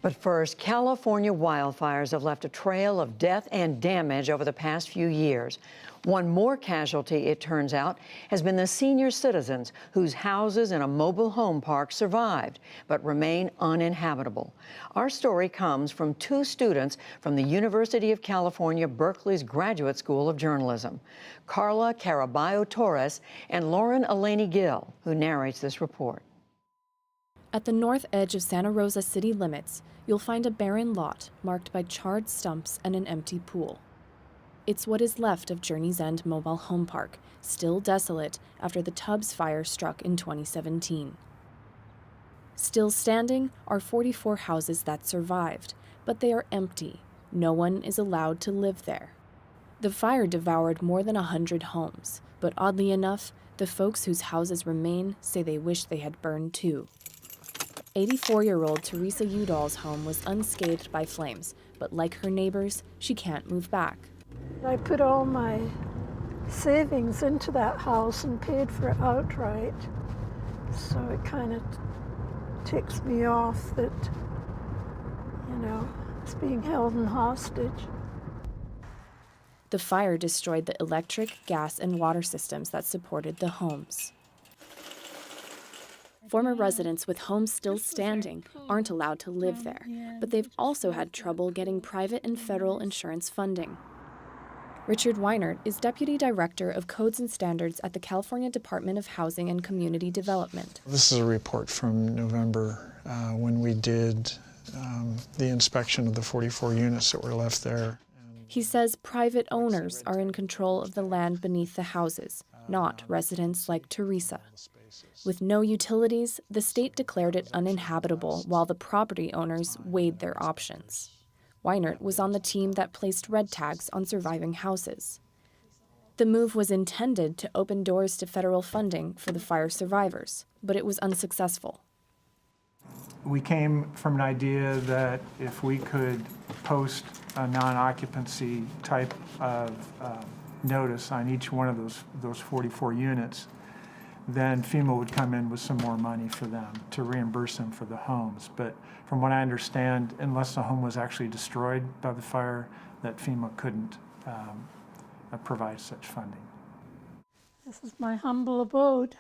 But first, California wildfires have left a trail of death and damage over the past few years. One more casualty, it turns out, has been the senior citizens whose houses in a mobile home park survived but remain uninhabitable. Our story comes from two students from the University of California, Berkeley's Graduate School of Journalism, Karla Carballo-Torres and Lorin Gill, who narrates this report. At the north edge of Santa Rosa city limits, you'll find a barren lot marked by charred stumps and an empty pool. It's what is left of Journey's End Mobile Home Park, still desolate after the Tubbs fire struck in 2017. Still standing are 44 houses that survived, but they are empty. No one is allowed to live there. The fire devoured more than 100 homes, but oddly enough, the folks whose houses remain say they wish they had burned too. 84-year-old Teresa Udall's home was unscathed by flames, but like her neighbors, she can't move back. I put all my savings into that house and paid for it outright. So it kind of ticks me off that, it's being held in hostage. The fire destroyed the electric, gas, and water systems that supported the homes. Former residents with homes still standing aren't allowed to live there, but they've also had trouble getting private and federal insurance funding. Richard Weinert is Deputy Director of Codes and Standards at the California Department of Housing and Community Development. This is a report from November when we did the inspection of the 44 units that were left there. He says private owners are in control of the land beneath the houses, not residents like Teresa. With no utilities, the state declared it uninhabitable while the property owners weighed their options. Weinert was on the team that placed red tags on surviving houses. The move was intended to open doors to federal funding for the fire survivors, but it was unsuccessful. We came from an idea that if we could post a non-occupancy type of notice on each one of those 44 units, then FEMA would come in with some more money for them to reimburse them for the homes. But from what I understand, unless the home was actually destroyed by the fire, that FEMA couldn't provide such funding. This is my humble abode.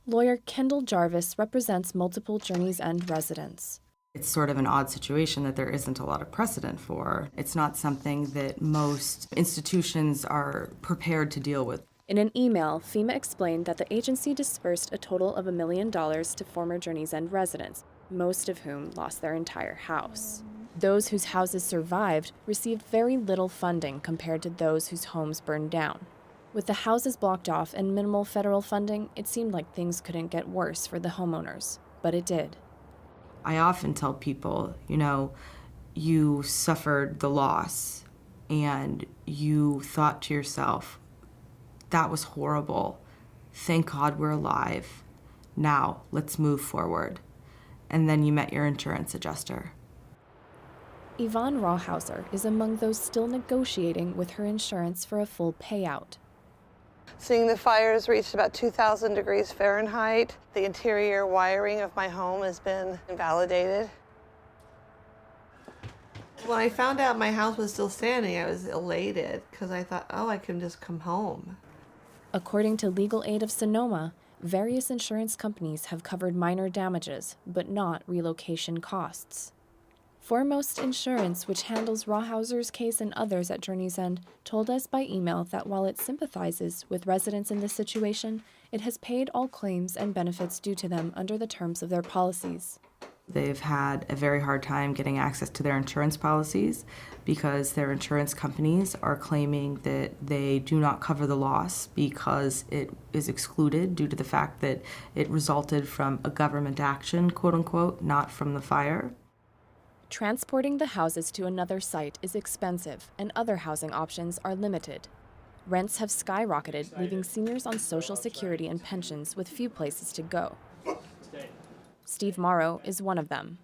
Lawyer Kendall Jarvis represents multiple Journey's End residents. It's sort of an odd situation that there isn't a lot of precedent for. It's not something that most institutions are prepared to deal with. In an email, FEMA explained that the agency dispersed a total of $1 million to former Journey's End residents, most of whom lost their entire house. Those whose houses survived received very little funding compared to those whose homes burned down. With the houses blocked off and minimal federal funding, it seemed like things couldn't get worse for the homeowners, but it did. I often tell people, you suffered the loss and you thought to yourself, that was horrible. Thank God we're alive. Now, let's move forward. And then you met your insurance adjuster. Yvonne Rawhauser is among those still negotiating with her insurance for a full payout. Seeing the fires reached about 2,000 degrees Fahrenheit, the interior wiring of my home has been invalidated. When I found out my house was still standing, I was elated because I thought, oh, I can just come home. According to Legal Aid of Sonoma, various insurance companies have covered minor damages, but not relocation costs. Foremost Insurance, which handles Rawhauser's case and others at Journey's End, told us by email that while it sympathizes with residents in this situation, it has paid all claims and benefits due to them under the terms of their policies. They've had a very hard time getting access to their insurance policies because their insurance companies are claiming that they do not cover the loss because it is excluded due to the fact that it resulted from a government action, quote unquote, not from the fire. Transporting the houses to another site is expensive, and other housing options are limited. Rents have skyrocketed, leaving seniors on Social Security and pensions with few places to go. Steve Morrow is one of them.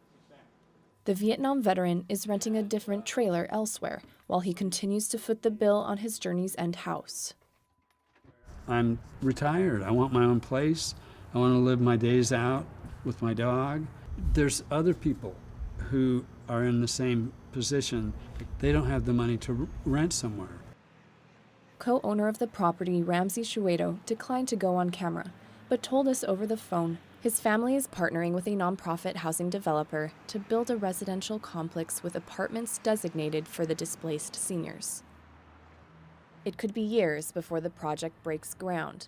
The Vietnam veteran is renting a different trailer elsewhere while he continues to foot the bill on his Journey's End house. I'm retired. I want my own place. I want to live my days out with my dog. There's other people who are in the same position. They don't have the money to rent somewhere. Co-owner of the property, Ramsey Shuedo, declined to go on camera, but told us over the phone his family is partnering with a nonprofit housing developer to build a residential complex with apartments designated for the displaced seniors. It could be years before the project breaks ground.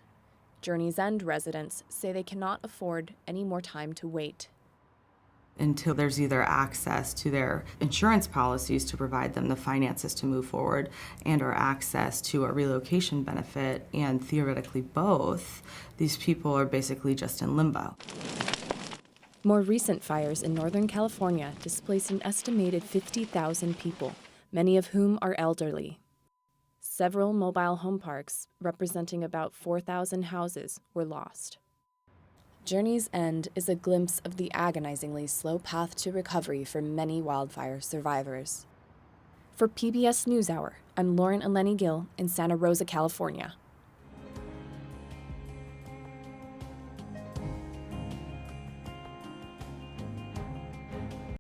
Journey's End residents say they cannot afford any more time to wait. Until there's either access to their insurance policies to provide them the finances to move forward and or access to a relocation benefit, and theoretically both, these people are basically just in limbo. More recent fires in Northern California displaced an estimated 50,000 people, many of whom are elderly. Several mobile home parks, representing about 4,000 houses, were lost. Journey's End is a glimpse of the agonizingly slow path to recovery for many wildfire survivors. For PBS NewsHour, I'm Lorin Eleni Gill in Santa Rosa, California.